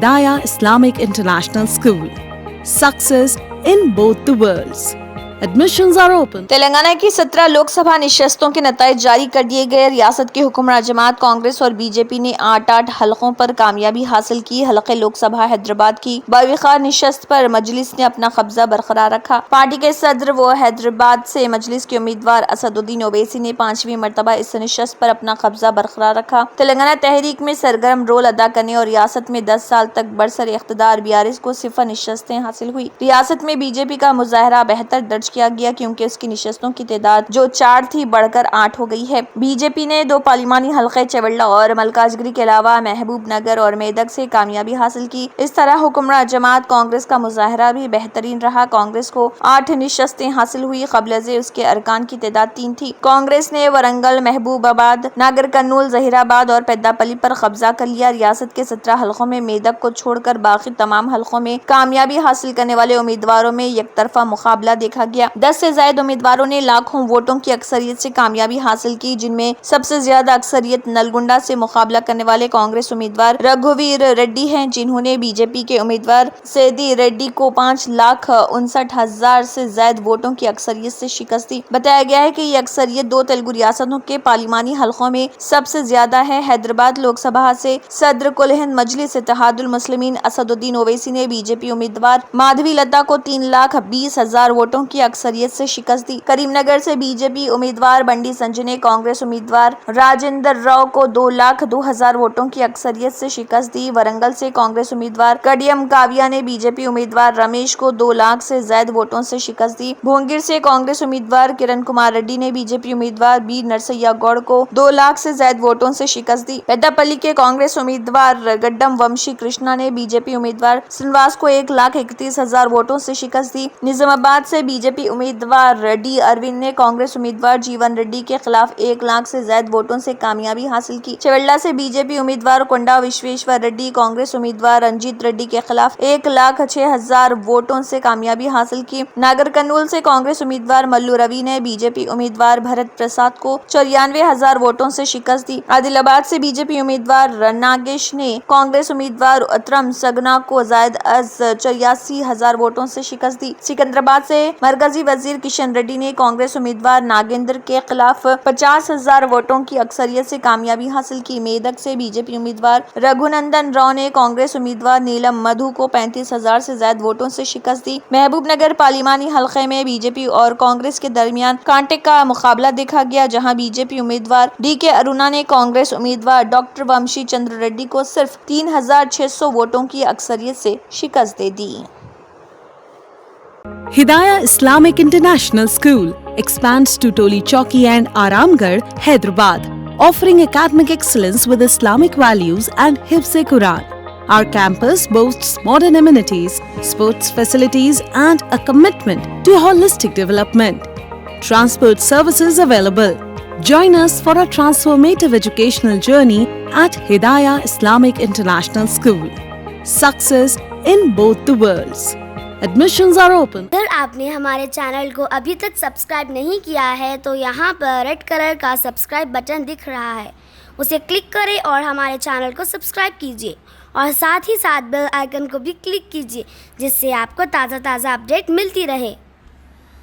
Hidayah Islamic International School. Success in both the worlds. Admissions are open. Telangana کی 17 لوک سبھا نشستوں کے نتائج جاری کر دیے گئے. ریاست کی حکمراں جماعت کانگریس اور بی جے پی نے 8 حلقوں پر کامیابی حاصل کی. حلقہ لوک سبھا حیدرآباد کی باوقار نشست پر مجلس نے اپنا قبضہ برقرار رکھا. پارٹی کے صدر و حیدرآباد سے مجلس کے امیدوار اسد الدین اویسی نے 5ویں مرتبہ اس نشست پر اپنا قبضہ برقرار رکھا. تلنگانہ تحریک میں سرگرم رول ادا کرنے اور ریاست میں 10 سال تک برسر اقتدار BRS کو 0 نشستیں حاصل ہوئی. ریاست میں بی جے پی کا مظاہرہ بہتر درج کیا گیا کیونکہ اس کی نشستوں کی تعداد جو 4 تھی بڑھ کر 8 ہو گئی ہے. بی جے پی نے 2 پارلیمانی حلقے چیولڈا اور ملکاجگری کے علاوہ محبوب نگر اور میدک سے کامیابی حاصل کی. اس طرح حکمراں جماعت کانگریس کا مظاہرہ بھی بہترین رہا. کانگریس کو 8 نشستیں حاصل ہوئی. قبل ازیں اس کے ارکان کی تعداد 3 تھی. کانگریس نے ورنگل، محبوب آباد، ناگر کرنول، ظہیر آباد اور پیدا پلی پر قبضہ کر لیا. ریاست کے 17 حلقوں میں میدک کو چھوڑ کر باقی تمام حلقوں میں کامیابی حاصل کرنے والے امیدواروں میں یک طرفہ مقابلہ دیکھا گیا. 10 سے زائد امیدواروں نے لاکھوں ووٹوں کی اکثریت سے کامیابی حاصل کی، جن میں سب سے زیادہ اکثریت نلگنڈا سے مقابلہ کرنے والے کانگریس امیدوار رگھویر ریڈی ہیں، جنہوں نے بی جے پی کے امیدوار سیدی ریڈی کو 5,59,000 سے زائد ووٹوں کی اکثریت سے شکست دی. بتایا گیا ہے کہ یہ اکثریت 2 تلگو ریاستوں کے پارلیمانی حلقوں میں سب سے زیادہ ہے. حیدرآباد لوک سبھا سے صدر کل ہند مجلس اتحاد المسلمین اسد الدین اویسی نے بی جے پی امیدوار مادھوی لتا کو 3,20,000 ووٹوں کی اکثریت سے شکست دی. کریم نگر سے بی جے پی امیدوار بنڈی سنجے نے کانگریس امیدوار راجندر راؤ کو 2,02,000 ووٹوں کی اکثریت سے شکست دی. ورنگل سے کانگریس امیدوار کڈیم کاویہ نے بی جے پی امیدوار رمیش کو 2 لاکھ سے زائد ووٹوں سے شکست دی. بھونگیر سے کانگریس امیدوار کرن کمار ریڈی نے بی جے پی امیدوار بی نرسیا گوڑ کو 2 لاکھ سے زائد ووٹوں سے شکست دی. پیدا پلی کے کانگریس امیدوار گڈم ومشی کرشنا نے بی جے پی امیدوار سنواس کو 1,31,000 ووٹوں سے شکست دی. نظام آباد سے بی جے پی امیدوار ڈی اروند نے کانگریس امیدوار جیون ریڈی کے خلاف 1 لاکھ سے زائد ووٹوں سے کامیابی حاصل کی. چیولڈا سے بی جے پی امیدوار کنڈا وشویشور ریڈی کانگریس امیدوار رنجیت ریڈی کے خلاف 1,06,000 ووٹوں سے کامیابی حاصل کی. ناگر کرنول سے کانگریس امیدوار ملو روی نے بی جے پی امیدوار بھرت پرساد کو 94,000 ووٹوں سے شکست دی. عادل آباد سے بی جے پی امیدوار ناگیش نے کانگریس امیدوار اترم سگنا کو زائد از 84,000 ووٹوں سے شکست دی. سکندرآباد سے مرکزی وزیر کشن ریڈی نے کانگریس امیدوار ناگیندر کے خلاف 50,000 ووٹوں کی اکثریت سے کامیابی حاصل کی. میدک سے بی جے پی امیدوار رگھونندن راؤ نے کانگریس امیدوار نیلم مدھو کو 35,000 سے زائد ووٹوں سے شکست دی. محبوب نگر پارلیمانی حلقے میں بی جے پی اور کانگریس کے درمیان کانٹے کا مقابلہ دیکھا گیا، جہاں بی جے پی امیدوار ڈی کے ارونا نے کانگریس امیدوار ڈاکٹر ومشی چندر ریڈی کو صرف 3,600 ووٹوں کی اکثریت سے شکست دے دی. Hidayah Islamic International School expands to Toli Chowki and Aramgarh, Hyderabad, offering academic excellence with Islamic values and Hifz-e-Quran. Our campus boasts modern amenities, sports facilities, and a commitment to holistic development. Transport services available. Join us for a transformative educational journey at Hidayah Islamic International School. Success in both the worlds. Admissions are open. اگر آپ نے ہمارے channel کو ابھی تک subscribe نہیں کیا ہے تو یہاں پر ریڈ کلر کا سبسکرائب بٹن دکھ رہا ہے، اسے کلک کریں اور ہمارے چینل کو سبسکرائب کیجیے اور ساتھ ہی ساتھ بیل آئیکن کو بھی کلک کیجیے، جس سے آپ کو تازہ اپڈیٹ ملتی رہے.